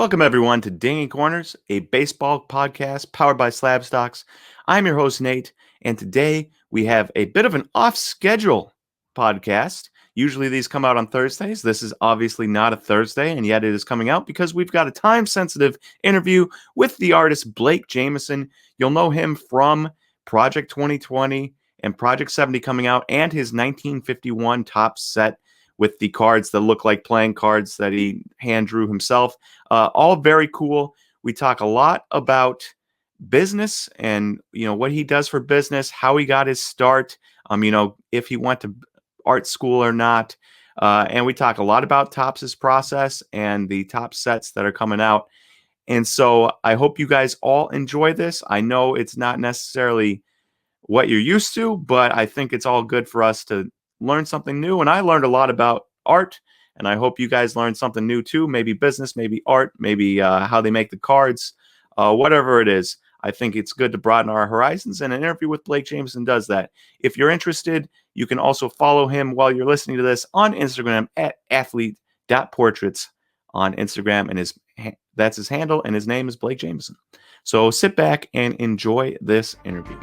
Welcome, everyone, to Dinging Corners, a baseball podcast powered by Slab Stocks. I'm your host, Nate, and today we have a bit of an off-schedule podcast. Usually these come out on Thursdays. This is obviously not a Thursday, and yet it is coming out because we've got a time-sensitive interview with the artist Blake Jamieson. You'll know him from Project 2020 and Project 70 coming out, and his 1951 top set with the cards that look like playing cards that he hand drew himself. All very cool. We talk a lot about business and, what he does for business, how he got his start, if he went to art school or not. And we talk a lot about Topps' process and the top sets that are coming out. And so I hope you guys all enjoy this. I know it's not necessarily what you're used to, but I think it's all good for us to learn something new. And I learned a lot about art, and I hope you guys learned something new too. Maybe business, maybe art, maybe how they make the cards, whatever it is. I think it's good to broaden our horizons, and an interview with Blake Jamieson does that. If you're interested, you can also follow him while you're listening to this on Instagram at athlete.portraits on Instagram, and that's his handle, and his name is Blake Jamieson. So sit back and enjoy this interview.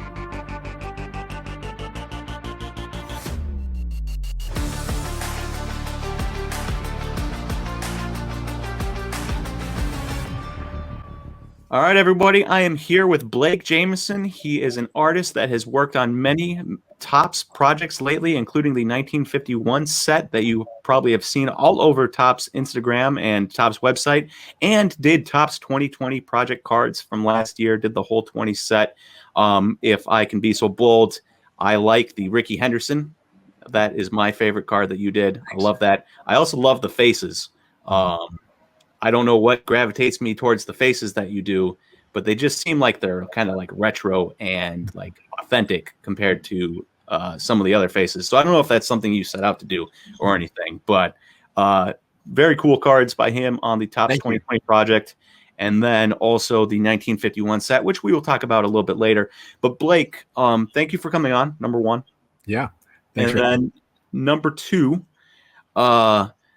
All right, everybody, I am here with Blake Jamieson. He is an artist that has worked on many Topps projects lately, including the 1951 set that you probably have seen all over Topps Instagram and Topps website, and did Topps 2020 project cards from last year, did the whole 20 set. If I can be so bold, I like the Rickey Henderson. That is my favorite card that you did. I love that. I also love the faces. I don't know what gravitates me towards the faces that you do, but they just seem like they're kind of like retro and like authentic compared to some of the other faces. So I don't know if that's something you set out to do or anything, but very cool cards by him on the Topps 2020 project. And then also the 1951 set, which we will talk about a little bit later. But Blake, thank you for coming on, number one. Yeah. And then number two,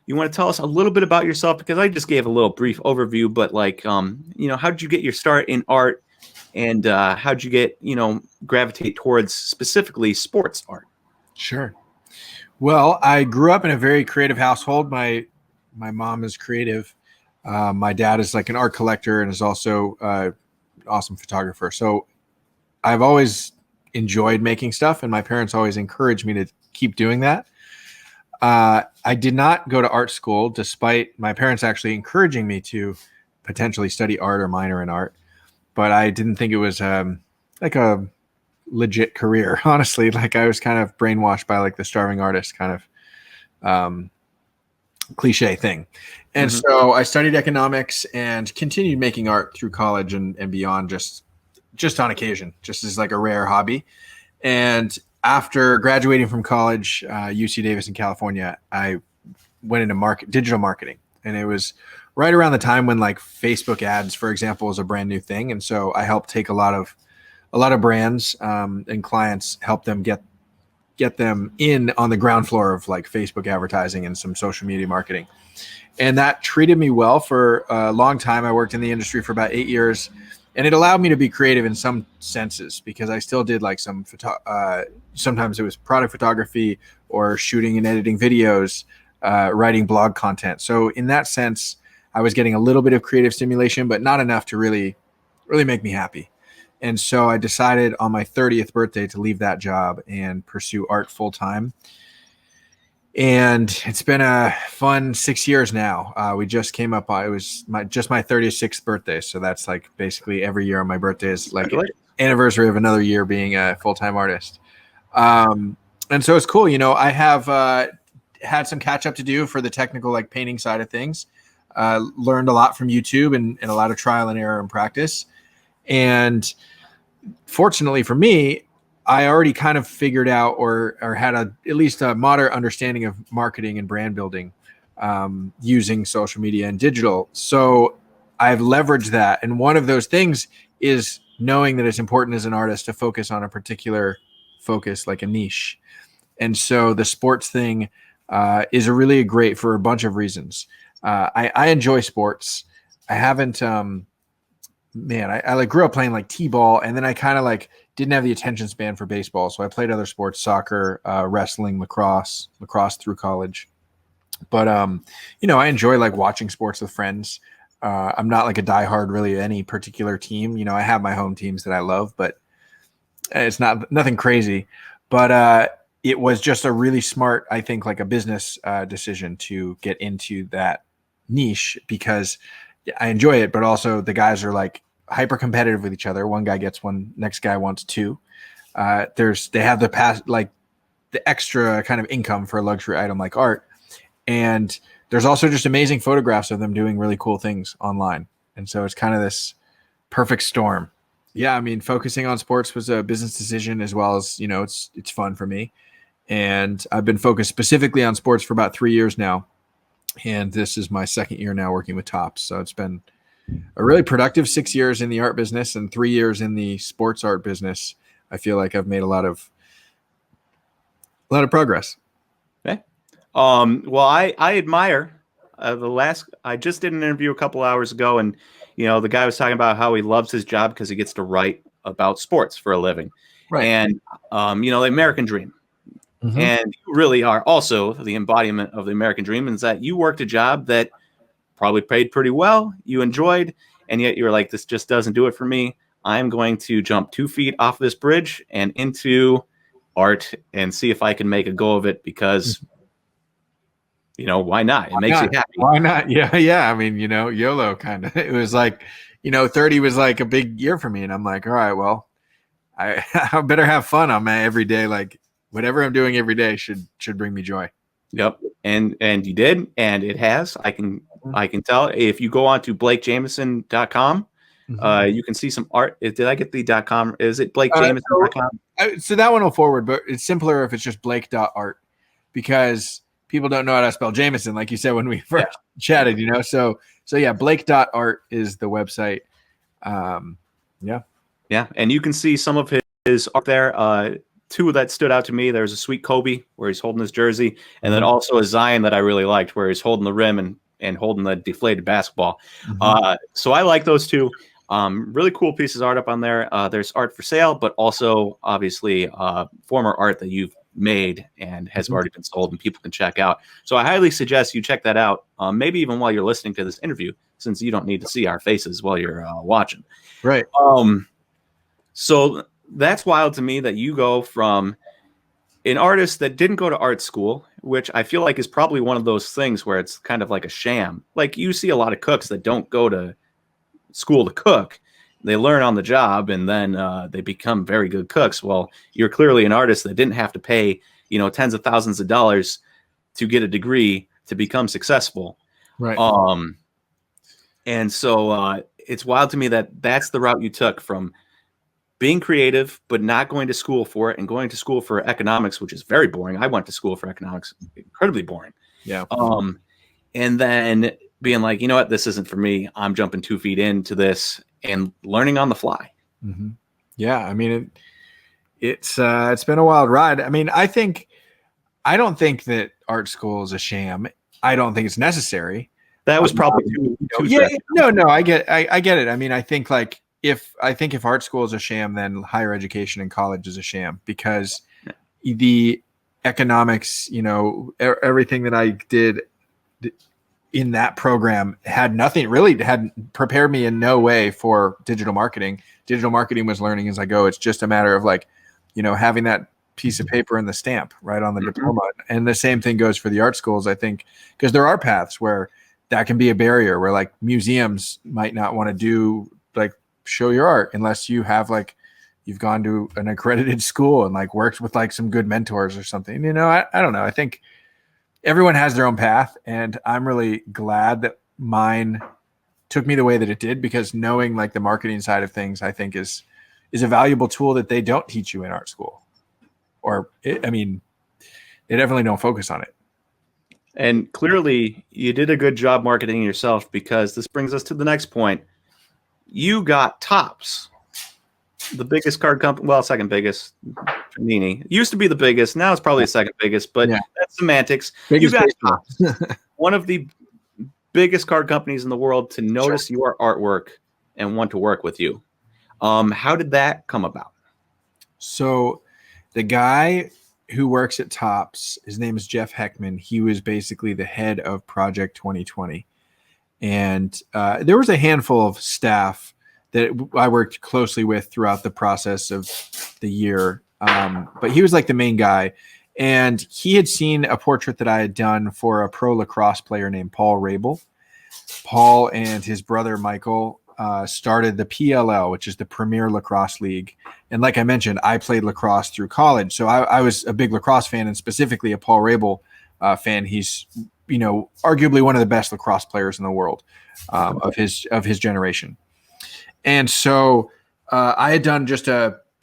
you want to tell us a little bit about yourself? Because I just gave a little brief overview, but how did you get your start in art, and how did you get, gravitate towards specifically sports art? Sure. Well, I grew up in a very creative household. My mom is creative. My dad is like an art collector and is also an awesome photographer. So I've always enjoyed making stuff, and my parents always encouraged me to keep doing that. I did not go to art school, despite my parents actually encouraging me to potentially study art or minor in art. But I didn't think it was like a legit career, honestly. Like I was kind of brainwashed by like the starving artist kind of cliche thing. And so I studied economics and continued making art through college and beyond, just on occasion, just as like a rare hobby. And after graduating from college, UC Davis in California, I went into digital marketing, and it was right around the time when like Facebook ads, for example, was a brand new thing. And so I helped take a lot of brands and clients, help them get them in on the ground floor of like Facebook advertising and some social media marketing. And that treated me well for a long time. I worked in the industry for about 8 years. And it allowed me to be creative in some senses, because I still did like some sometimes it was product photography or shooting and editing videos, writing blog content. So in that sense, I was getting a little bit of creative stimulation, but not enough to really make me happy. And so I decided on my 30th birthday to leave that job and pursue art full time. And it's been a fun 6 years now. We just came up. It was my 36th birthday. So that's like basically every year on my birthday is like an anniversary of another year being a full-time artist. And so it's cool. I have had some catch up to do for the technical, like painting side of things. Learned a lot from YouTube and a lot of trial and error and practice. And fortunately for me, I already kind of figured out or had at least a moderate understanding of marketing and brand building using social media and digital. So I've leveraged that. And one of those things is knowing that it's important as an artist to focus on a particular focus, like a niche. And so the sports thing is really great for a bunch of reasons. I enjoy sports. I haven't man, I like grew up playing like t-ball, and then I kind of like didn't have the attention span for baseball, so I played other sports, soccer, wrestling, lacrosse through college. But I enjoy like watching sports with friends. I'm not like a diehard really any particular team. I have my home teams that I love, but it's nothing crazy. But it was just a really smart, I think, like a business decision to get into that niche because I enjoy it, but also the guys are like hyper competitive with each other. One guy gets one, next guy wants two. They have the past like the extra kind of income for a luxury item like art, and there's also just amazing photographs of them doing really cool things online, and so it's kind of this perfect storm. Yeah, I mean, focusing on sports was a business decision as well as it's fun for me, and I've been focused specifically on sports for about 3 years now. And this is my second year now working with Topps. So it's been a really productive 6 years in the art business and 3 years in the sports art business. I feel like I've made a lot of progress. Okay. Well, I admire I just did an interview a couple hours ago, and the guy was talking about how he loves his job because he gets to write about sports for a living, Right. and the American dream. Mm-hmm. And you really are also the embodiment of the American dream, is that you worked a job that probably paid pretty well, you enjoyed, and yet you were like, this just doesn't do it for me. I'm going to jump 2 feet off this bridge and into art and see if I can make a go of it because, why not? It makes you happy. Why not? Yeah. I mean, YOLO kind of. It was like, 30 was like a big year for me. And I'm like, all right, well, I better have fun on my every day. Like whatever I'm doing every day should bring me joy. Yep. And you did, and it has. I can tell. If you go on to blakejamieson.com, you can see some art. Did I get the .com? Is it blakejamieson.com? So that one will forward, but it's simpler if it's just blake.art because people don't know how to spell Jamieson, like you said when we first chatted, So yeah, blake.art is the website. Yeah. And you can see some of his art there. Two that stood out to me. There's a Sweet Kobe where he's holding his jersey, and then also a Zion that I really liked where he's holding the rim and holding the deflated basketball. So I like those two. Really cool pieces of art up on there. There's art for sale, but also obviously former art that you've made and has already been sold and people can check out. So I highly suggest you check that out. Maybe even while you're listening to this interview, since you don't need to see our faces while you're watching. Right. So that's wild to me that you go from an artist that didn't go to art school, which I feel like is probably one of those things where it's kind of like a sham. Like you see a lot of cooks that don't go to school to cook. They learn on the job and then they become very good cooks. Well, you're clearly an artist that didn't have to pay, tens of thousands of dollars to get a degree to become successful. Right. And so it's wild to me that that's the route you took from being creative, but not going to school for it and going to school for economics, which is very boring. I went to school for economics, incredibly boring. Yeah. And then being like, you know what, this isn't for me. I'm jumping 2 feet into this and learning on the fly. Mm-hmm. Yeah. I mean, it's been a wild ride. I mean, I don't think that art school is a sham. I don't think it's necessary. That was probably too no, I get it. I mean, I think if art school is a sham, then higher education and college is a sham because the economics, everything that I did in that program had prepared me in no way for digital marketing. Digital marketing was learning as I go. It's just a matter of having that piece of paper and the stamp right on the diploma. And the same thing goes for the art schools, I think, because there are paths where that can be a barrier where museums might not want to do show your art unless you have you've gone to an accredited school and worked with some good mentors or something. I don't know. I think everyone has their own path, and I'm really glad that mine took me the way that it did because knowing the marketing side of things, I think is a valuable tool that they don't teach you in art school, they definitely don't focus on it. And clearly you did a good job marketing yourself because this brings us to the next point. You got Topps, the biggest card company. Well, second biggest. Panini used to be the biggest. Now it's probably the second biggest, but that's semantics. You got Topps, one of the biggest card companies in the world to notice your artwork and want to work with you. How did that come about? So the guy who works at Topps, his name is Jeff Heckman. He was basically the head of Project 2020. And there was a handful of staff that I worked closely with throughout the process of the year. But he was like the main guy. And he had seen a portrait that I had done for a pro lacrosse player named Paul Rabel. Paul and his brother Michael started the PLL, which is the Premier Lacrosse League. And like I mentioned, I played lacrosse through college. So I was a big lacrosse fan, and specifically a Paul Rabel fan. He's, arguably one of the best lacrosse players in the world of his generation. And so I had done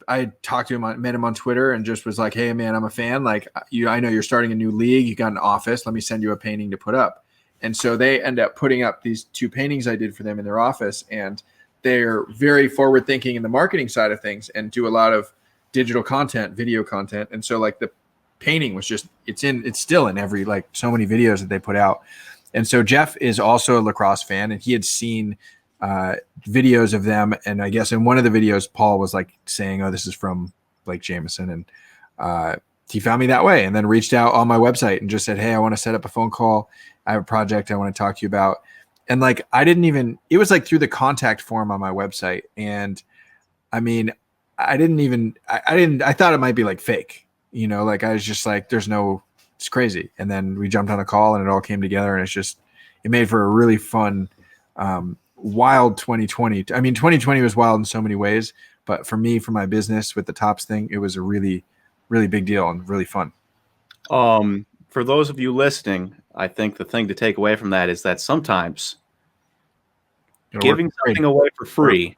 I talked to him, met him on Twitter, and just was like, "Hey man, I'm a fan. Like I know you're starting a new league. You got an office. Let me send you a painting to put up." And so they end up putting up these 2 paintings I did for them in their office. And they're very forward thinking in the marketing side of things and do a lot of digital content, video content. And so like the painting was just, it's still in every, like so many videos that they put out. And so Jeff is also a lacrosse fan, and he had seen videos of them. And I guess in one of the videos, Paul was like saying, "Oh, this is from Blake Jamieson." And he found me that way, and then reached out on my website and just said, "Hey, I want to set up a phone call. I have a project I want to talk to you about." And like, it was like through the contact form on my website. And I mean, I thought it might be like fake, like I was just like, it's crazy. And then we jumped on a call and it all came together, and it made for a really fun, wild 2020. I mean, 2020 was wild in so many ways, but for me, for my business with the Topps thing, it was a really, really big deal and really fun. For those of you listening, I think the thing to take away from that is that sometimes giving something away for free.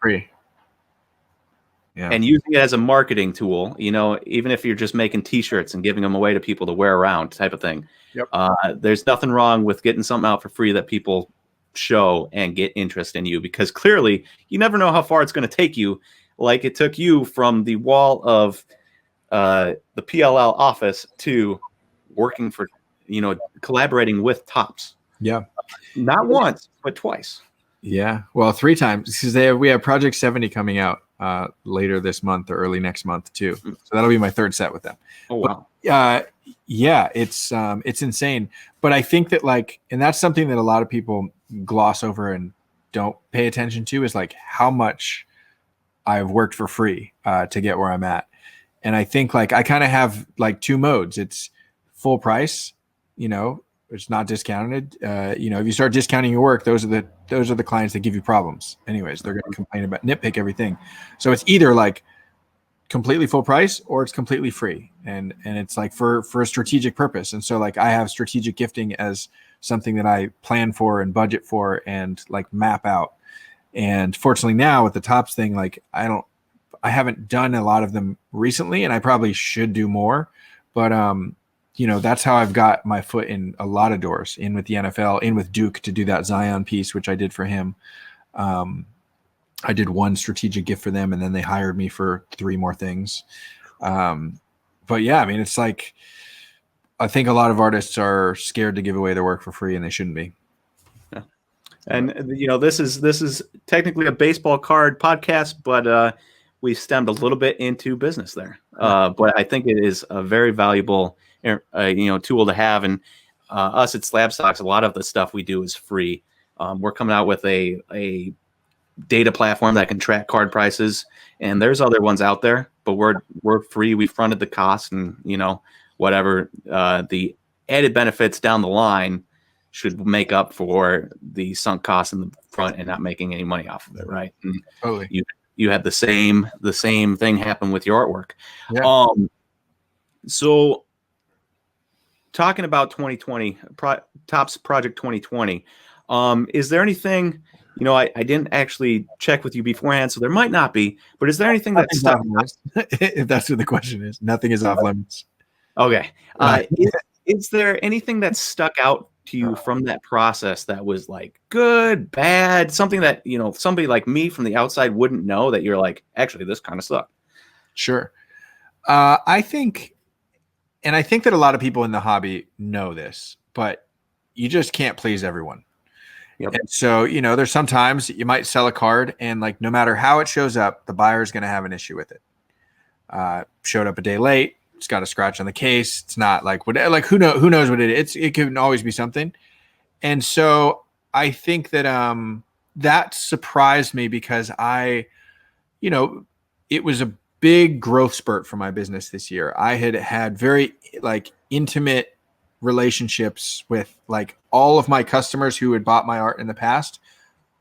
Yeah. And using it as a marketing tool, even if you're just making T-shirts and giving them away to people to wear around, type of thing. Yep. There's nothing wrong with getting something out for free that people show and get interest in you, because clearly you never know how far it's going to take you. Like it took you from the wall of the PLL office to working for, collaborating with Topps. Yeah. Not once, but twice. Yeah. Well, 3 times, because we have Project 70 coming out later this month or early next month too. So that'll be my 3rd set with them. Oh, wow. But, yeah, it's insane. But I think that and that's something that a lot of people gloss over and don't pay attention to, is like how much I've worked for free to get where I'm at. And I think I kind of have 2 modes. It's full price, it's not discounted. If you start discounting your work, those are the clients that give you problems. Anyways, they're going to complain about, nitpick everything. So it's either completely full price or it's completely free. And it's for a strategic purpose. And so I have strategic gifting as something that I plan for and budget for and map out. And fortunately now with the Topps thing, I haven't done a lot of them recently, and I probably should do more, but that's how I've got my foot in a lot of doors, in with the NFL, in with Duke to do that Zion piece, which I did for him. I did 1 strategic gift for them, and then they hired me for 3 more things. But yeah, I mean, it's I think a lot of artists are scared to give away their work for free, and they shouldn't be. Yeah. And this is technically a baseball card podcast, but we stemmed a little bit into business there. But I think it is a very valuable tool to have. And us at Slab Stocks, a lot of the stuff we do is free. We're coming out with a data platform that can track card prices, and there's other ones out there, but we're free. We fronted the cost, and whatever the added benefits down the line should make up for the sunk costs in the front and not making any money off of it, right? And totally. You have the same thing happen with your artwork. Yeah. So talking about 2020, Topps Project 2020, is there anything, I didn't actually check with you beforehand, so there might not be, but is there anything that stuck out? If that's what the question is, nothing is off limits. Okay. Is there anything that stuck out to you from that process that was good, bad, something that, somebody like me from the outside wouldn't know, that you're actually, this kind of sucked? Sure. I think that a lot of people in the hobby know this, but you just can't please everyone. Yep. And so, there's sometimes you might sell a card and like, no matter how it shows up, the buyer is going to have an issue with it. Showed up a day late. It's got a scratch on the case. It's not like who knows what it is. It can always be something. And so I think that, that surprised me because it was a big growth spurt for my business this year. I had very like intimate relationships with like all of my customers who had bought my art in the past.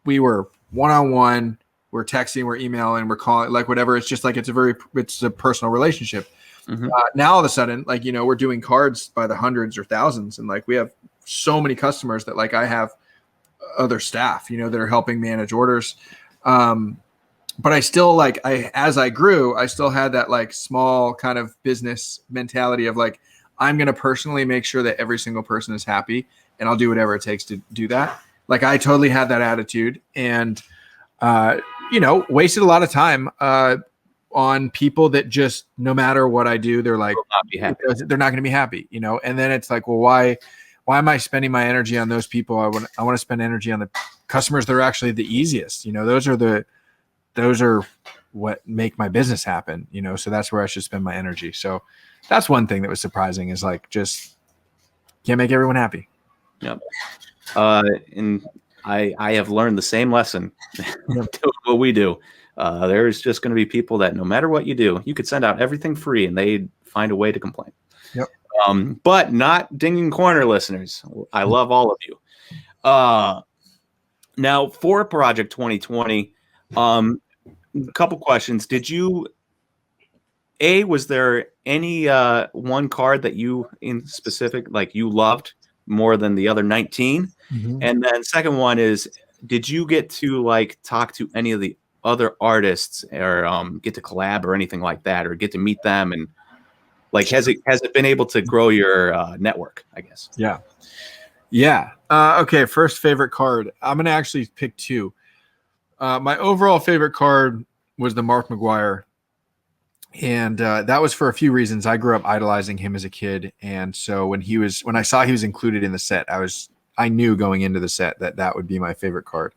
We were one-on-one, we're texting, we're emailing, we're calling, like whatever. It's just like, it's a personal relationship. Mm-hmm. Now all of a sudden, like, we're doing cards by the hundreds or thousands. And like, we have so many customers that like, I have other staff, that are helping manage orders. But I still as I grew, I still had that like small kind of business mentality of like, I'm going to personally make sure that every single person is happy and I'll do whatever it takes to do that. Like I totally had that attitude and, wasted a lot of time, on people that just, no matter what I do, they're like, they're not going to be happy, and then it's like, well, why am I spending my energy on those people? I want to spend energy on the customers that are actually the easiest, those are what make my business happen, so that's where I should spend my energy. So that's one thing that was surprising is like, just can't make everyone happy. Yep. And I have learned the same lesson to what we do. There's just going to be people that no matter what you do, you could send out everything free and they'd find a way to complain. Yep. But not Dinging Corner listeners. I love all of you. Now for Project 2020, a couple questions. Was there any one card that you in specific, like you loved more than the other 19? Mm-hmm. And then second one is, did you get to like talk to any of the other artists or get to collab or anything like that, or get to meet them? And like, has it been able to grow your network, I guess? Yeah. Okay. First favorite card. I'm going to actually pick two. My overall favorite card was the Mark McGuire. And that was for a few reasons. I grew up idolizing him as a kid. And so when I saw he was included in the set, I knew going into the set that would be my favorite card.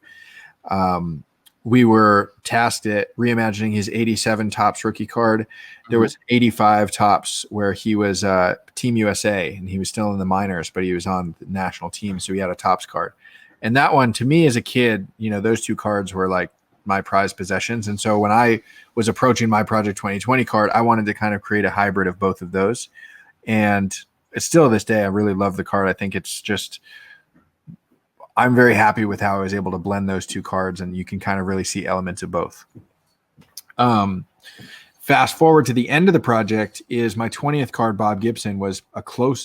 We were tasked at reimagining his 87 Topps rookie card. There was 85 Topps where he was Team USA and he was still in the minors, but he was on the national team. So he had a Topps card. And that one, to me as a kid, those two cards were like my prized possessions. And so when I was approaching my Project 2020 card, I wanted to kind of create a hybrid of both of those. And it's still this day, I really love the card. I think it's just, I'm very happy with how I was able to blend those two cards, and you can kind of really see elements of both. Fast forward to the end of the project is my 20th card, Bob Gibson, was a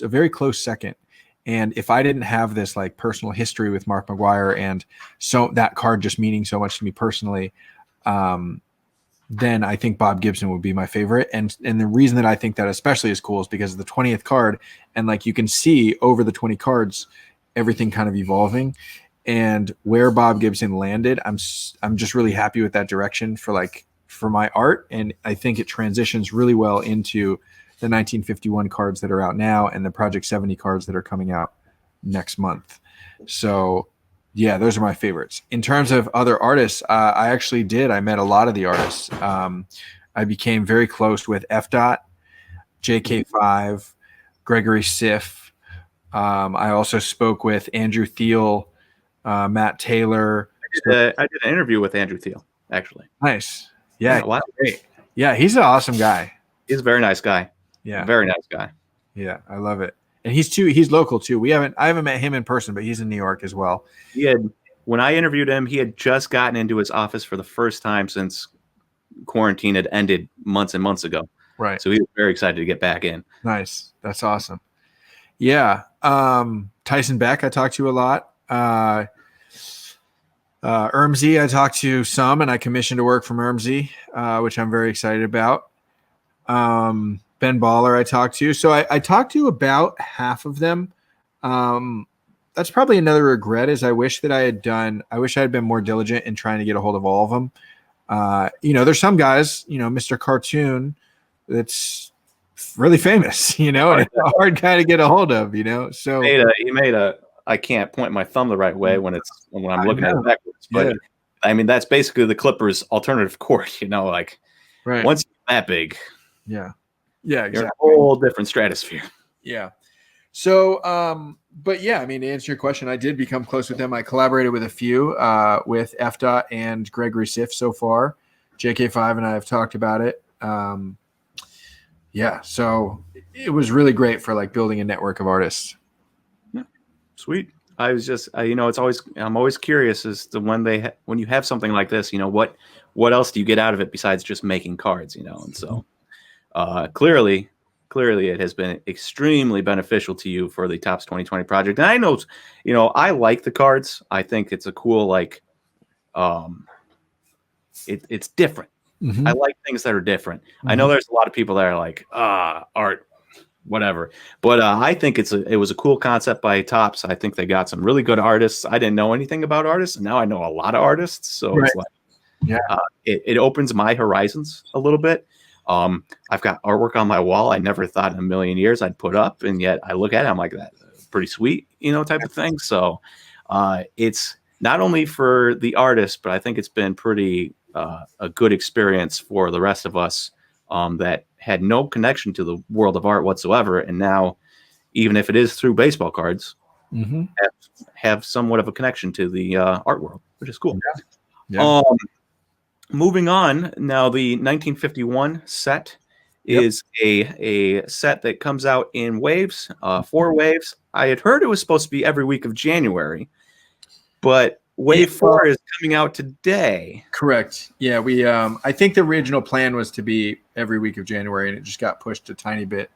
very close second. And if I didn't have this like personal history with Mark McGuire and so that card just meaning so much to me personally, then I think Bob Gibson would be my favorite. And the reason that I think that especially is cool is because of the 20th card. And like you can see over the 20 cards, everything kind of evolving, and where Bob Gibson landed, I'm just really happy with that direction for my art. And I think it transitions really well into the 1951 cards that are out now and the Project 70 cards that are coming out next month. So yeah, those are my favorites. In terms of other artists, I met a lot of the artists. I became very close with F. JK5, Gregory Siff. I also spoke with Andrew Thiel, Matt Taylor. I did an interview with Andrew Thiel, actually. Nice. Yeah. Wow. Great. Yeah. He's an awesome guy. He's a very nice guy. Yeah. Very nice guy. Yeah. I love it. And he's local too. I haven't met him in person, but he's in New York as well. When I interviewed him, he had just gotten into his office for the first time since quarantine had ended months and months ago. Right. So he was very excited to get back in. Nice. That's awesome. Yeah. Tyson Beck, I talked to a lot. Ermsey, I talked to some, and I commissioned to work from Ermsey, which I'm very excited about. Ben Baller, I talked to. So I talked to about half of them. That's probably another regret is I wish I had been more diligent in trying to get a hold of all of them. There's some guys, Mr. Cartoon, that's really famous, and it's a hard guy to get a hold of, so he made a I can't point my thumb the right way when I'm looking at it backwards. Yeah. But I mean, that's basically the Clippers' alternative court. Like Right. once you're that big, Yeah, you're in a exactly. whole different stratosphere. Yeah. So, but yeah, I mean, to answer your question, I did become close with them. I collaborated with a few, with FDOT and Gregory Siff so far. JK5 and I have talked about it. Yeah, so it was really great for like building a network of artists. Yeah. Sweet. I was just, I'm always curious as to when you have something like this, what else do you get out of it besides just making cards, and so clearly it has been extremely beneficial to you for the Topps 2020 project. And I know, I like the cards. I think it's a cool, it's different. Mm-hmm. I like things that are different. Mm-hmm. I know there's a lot of people that are like, art, whatever. But I think it was a cool concept by Topps. I think they got some really good artists. I didn't know anything about artists, and now I know a lot of artists. So Right. it's like, it opens my horizons a little bit. I've got artwork on my wall I never thought in a million years I'd put up, and yet I look at it, I'm like, that's pretty sweet, type of thing. So it's not only for the artist, but I think it's been pretty a good experience for the rest of us that had no connection to the world of art whatsoever, and now, even if it is through baseball cards, Mm-hmm. have somewhat of a connection to the art world, which is cool. Yeah. Moving on, now the 1951 set is a set that comes out in waves, 4 waves. I had heard it was supposed to be every week of January, but wave 4 is coming out today. Correct. Yeah, we I think the original plan was to be every week of January, and it just got pushed a tiny bit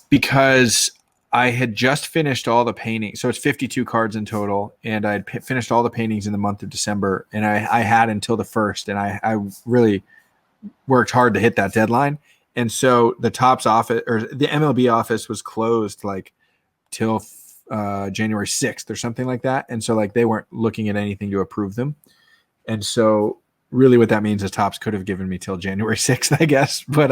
because I had just finished all the paintings. So it's 52 cards in total, and I had finished all the paintings in the month of December, and I had until the 1st, and I really worked hard to hit that deadline. And so the Topps office, or the MLB office, was closed like till January 6th or something like that. And so like they weren't looking at anything to approve them. And so really what that means is Topps could have given me till January 6th, I guess. But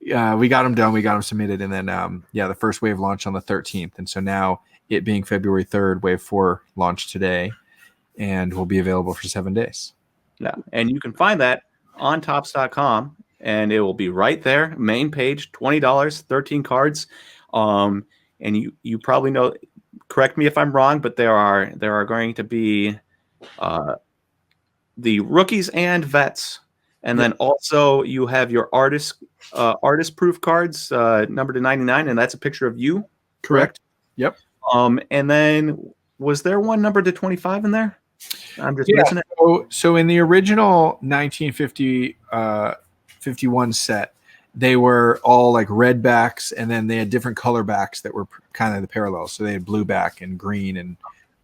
we got them done. We got them submitted. And then, the first wave launched on the 13th. And so now, it being February 3rd, wave 4 launched today and will be available for 7 days. Yeah. And you can find that on Topps.com, and it will be right there. Main page, $20, 13 cards. And you probably know, correct me if I'm wrong, but there are going to be the rookies and vets. And then also you have your artist proof cards, numbered to 99, and that's a picture of you. Correct? Yep. And then was there one numbered to 25 in there? I'm just missing it. So in the original 1951 set, they were all like red backs, and then they had different color backs that were kind of the parallels. So they had blue back and green and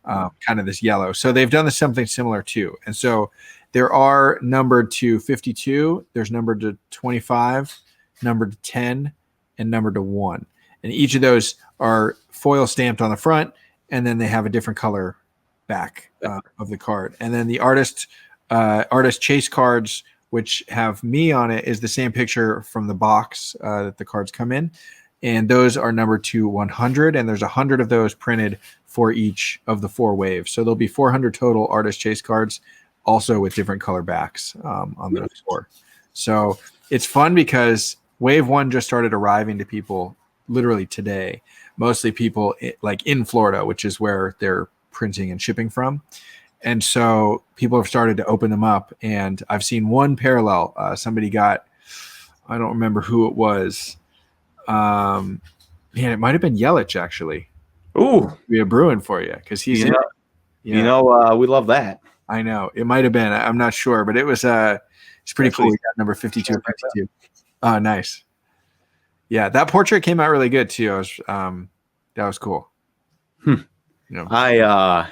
kind of this yellow. So they've done something similar too. And so there are numbered to 52, there's numbered to 25, numbered to 10, and numbered to 1. And each of those are foil stamped on the front, and then they have a different color back of the card. And then the artist chase cards, which have me on it, is the same picture from the box that the cards come in. And those are numbered to 100, and there's 100 of those printed for each of the 4 waves. So there'll be 400 total artist chase cards, also with different color backs on those 4. So it's fun because wave 1 just started arriving to people literally today. Mostly people like in Florida, which is where they're printing and shipping from. And so people have started to open them up, and I've seen one parallel. Somebody got, I don't remember who it was. Man, it might have been Yelich, actually. Ooh, we have brewing for you because he's in. We love that. I know it might have been. I'm not sure, but it was. It's pretty cool. We got number 52 or 52. Oh, nice. Yeah, that portrait came out really good too. That was cool. I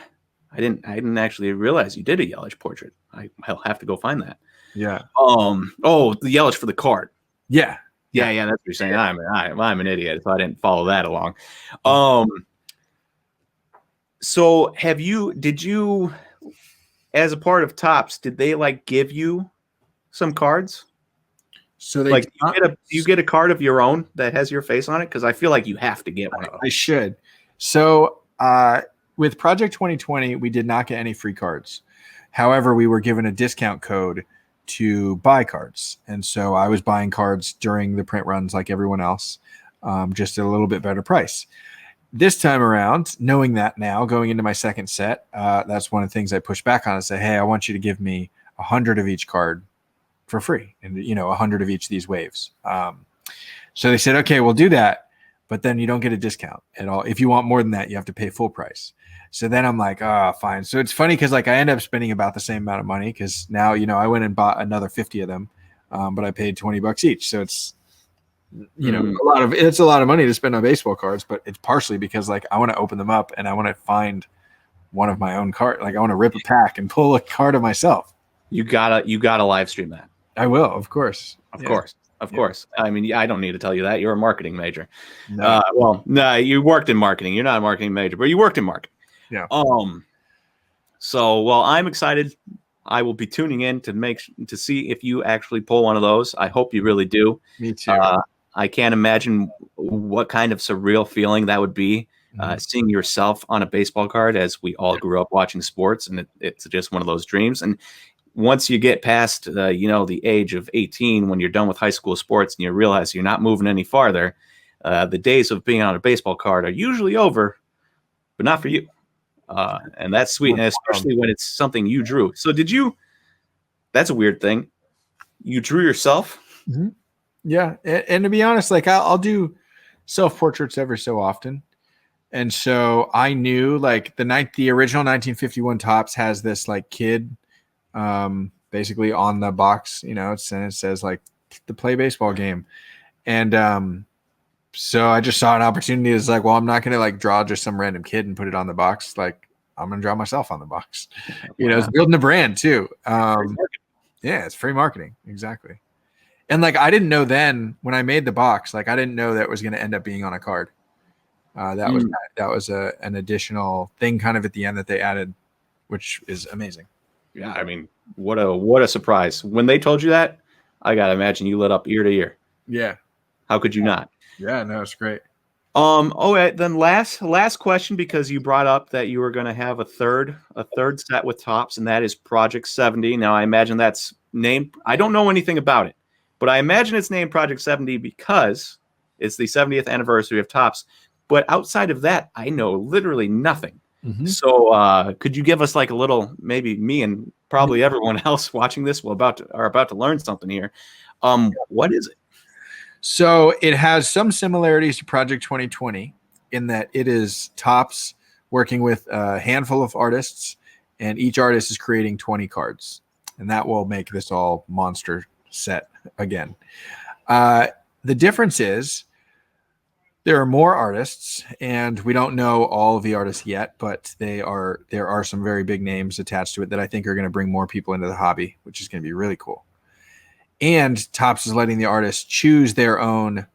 didn't actually realize you did a Yelich portrait. I'll have to go find that. Yeah. The Yelich for the card. Yeah. Yeah, that's what you're saying. I'm an idiot, so I didn't follow that along. So did you, as a part of Topps, did they like give you some cards? So they like, do you get a card of your own that has your face on it? Because I feel like you have to get one of them. I should. So with Project 2020, we did not get any free cards. However, we were given a discount code to buy cards. And so I was buying cards during the print runs like everyone else, just at a little bit better price. This time around, knowing that now, going into my second set, that's one of the things I push back on and say, hey, I want you to give me 100 of each card for free and, 100 of each of these waves. So they said, okay, we'll do that. But then you don't get a discount at all. If you want more than that, you have to pay full price. So then I'm like, fine. So it's funny because like I end up spending about the same amount of money because now, I went and bought another 50 of them, but I paid $20 each. So it's, it's a lot of money to spend on baseball cards, but it's partially because like I want to open them up and I want to find one of my own card. Like I want to rip a pack and pull a card of myself. You gotta live stream that. I will, of course. Of course. I mean, I don't need to tell you that. You're a marketing major. No. No, you worked in marketing. You're not a marketing major, but you worked in marketing. Yeah. So, I'm excited. I will be tuning in to see if you actually pull one of those. I hope you really do. Me too. I can't imagine what kind of surreal feeling that would be, seeing yourself on a baseball card, as we all grew up watching sports, and it's just one of those dreams. And once you get past, the age of 18, when you're done with high school sports and you realize you're not moving any farther, the days of being on a baseball card are usually over, but not for you. And that's sweet, and especially when it's something you drew. So that's a weird thing. You drew yourself? Mm-hmm. Yeah. And to be honest, like I'll do self-portraits every so often. And so I knew like the original 1951 Topps has this like kid basically on the box, it says like the play baseball game. And so I just saw an opportunity. It's like, well, I'm not going to like draw just some random kid and put it on the box. Like I'm going to draw myself on the box. It's building a brand too. Yeah, it's free marketing. Exactly. And like, I didn't know then when I made the box, like I didn't know that it was going to end up being on a card. That was an additional thing kind of at the end that they added, which is amazing. Yeah, I mean, what a surprise. When they told you that, I got to imagine you lit up ear to ear. Yeah. How could you not? Yeah, no, it's great. Then last question, because you brought up that you were going to have a third set with Topps, and that is Project 70. Now, I imagine that's named, I don't know anything about it, but I imagine it's named Project 70 because it's the 70th anniversary of Topps. But outside of that, I know literally nothing. Mm-hmm. So could you give us like a little, maybe me and probably everyone else watching this are about to learn something here. What is it? So it has some similarities to Project 2020 in that it is Topps working with a handful of artists, and each artist is creating 20 cards. And that will make this all monster set again. The difference is there are more artists, and we don't know all of the artists yet, but there are some very big names attached to it that I think are going to bring more people into the hobby, which is going to be really cool. And Topps is letting the artists choose their own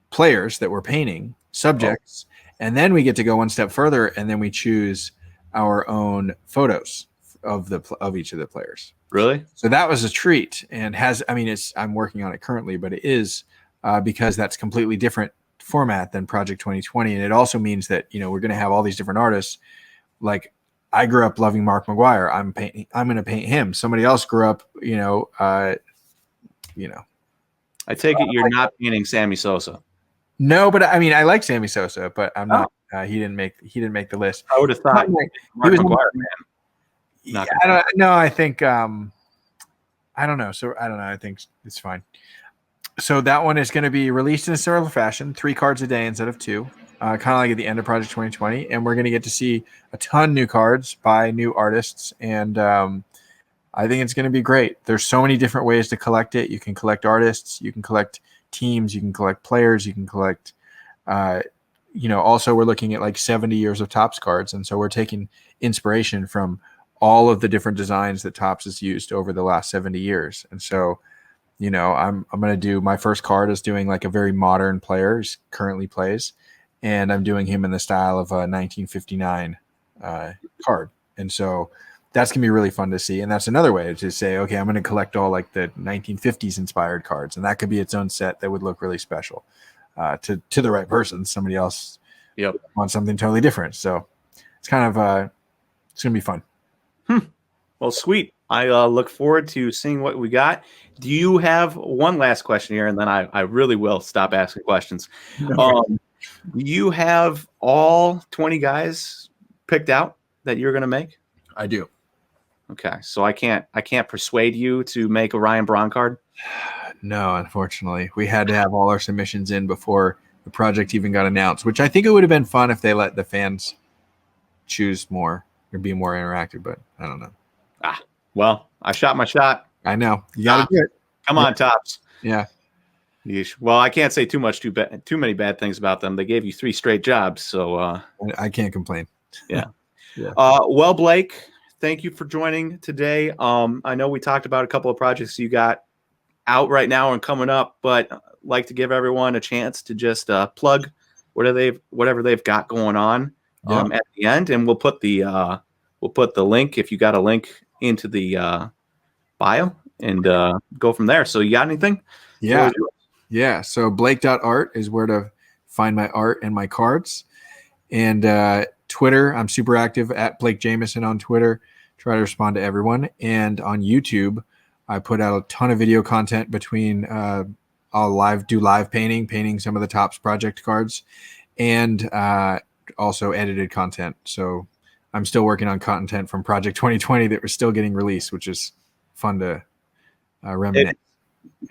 players that we're painting, subjects, and then we get to go one step further, and then we choose our own photos of each of the players. Really? So that was a treat, and I'm working on it currently, but it is because that's completely different format than Project 2020, and it also means that we're going to have all these different artists. Like I grew up loving Mark McGwire. I'm going to paint him. Somebody else grew up, I take it you're not painting Sammy Sosa. No, but I mean, I like Sammy Sosa, but I'm not. He didn't make the list. I would have thought Mark McGwire, man. Yeah, I don't know. I think I don't know. So I don't know. I think it's fine. So that one is going to be released in a similar fashion, 3 cards a day instead of 2, kind of like at the end of Project 2020. And we're going to get to see a ton new cards by new artists. And I think it's going to be great. There's so many different ways to collect it. You can collect artists, you can collect teams, you can collect players, you can collect, also we're looking at like 70 years of Topps cards. And so we're taking inspiration from all of the different designs that Topps has used over the last 70 years. And so, I'm going to do my first card is doing like a very modern player who currently plays, and I'm doing him in the style of a 1959 card. And so that's going to be really fun to see. And that's another way to say, okay, I'm going to collect all like the 1950s inspired cards. And that could be its own set that would look really special to the right person. Somebody else Yep. on something totally different. So it's kind of it's gonna be fun. Well, sweet. I look forward to seeing what we got. Do you have one last question here, and then I really will stop asking questions. No. Do you have all 20 guys picked out that you're going to make? I do. Okay, so I can't persuade you to make a Ryan Braun card. No, unfortunately, we had to have all our submissions in before the project even got announced. Which I think it would have been fun if they let the fans choose more or be more interactive. But I don't know. Well, I shot my shot. I know you got to do it. Come on, Tops. Yeah. Yeesh. Well, I can't say too many bad things about them. They gave you 3 straight jobs, so I can't complain. yeah. Yeah. Well, Blake, thank you for joining today. I know we talked about a couple of projects you got out right now and coming up, but I'd like to give everyone a chance to just plug whatever they've got going on at the end, and we'll put the link, if you got a link, into the bio and go from there. So you got anything? Yeah. Yeah. So blake.art is where to find my art and my cards. And Twitter, I'm super active at Blake Jamieson on Twitter. Try to respond to everyone. And on YouTube, I put out a ton of video content between I'll do live painting some of the Tops project cards, and also edited content. So I'm still working on content from Project 2020 that we're still getting released, which is fun to reminisce.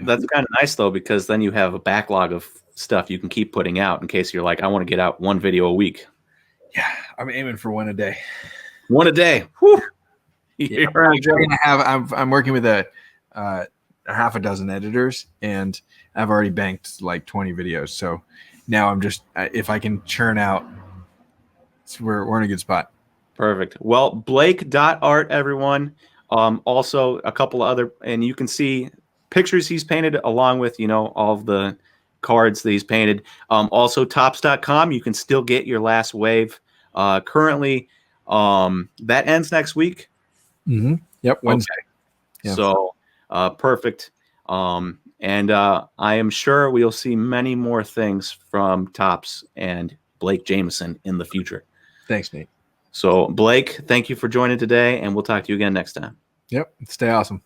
That's kind of nice, though, because then you have a backlog of stuff you can keep putting out in case you're like, I want to get out 1 video a week. Yeah, I'm aiming for 1 a day. 1 a day. Whew. Yeah, I'm working with a half a dozen editors, and I've already banked like 20 videos. So now I'm just, if I can churn out, we're in a good spot. Perfect. Well, Blake.art, everyone. Also a couple of other, and you can see pictures he's painted along with, all of the cards that he's painted. Also tops.com, you can still get your last wave. Currently, that ends next week. Mm-hmm. Yep. Wednesday. Okay. Yeah. So, perfect. And I am sure we'll see many more things from Tops and Blake Jamieson in the future. Thanks, Nate. So, Blake, thank you for joining today, and we'll talk to you again next time. Yep. Stay awesome.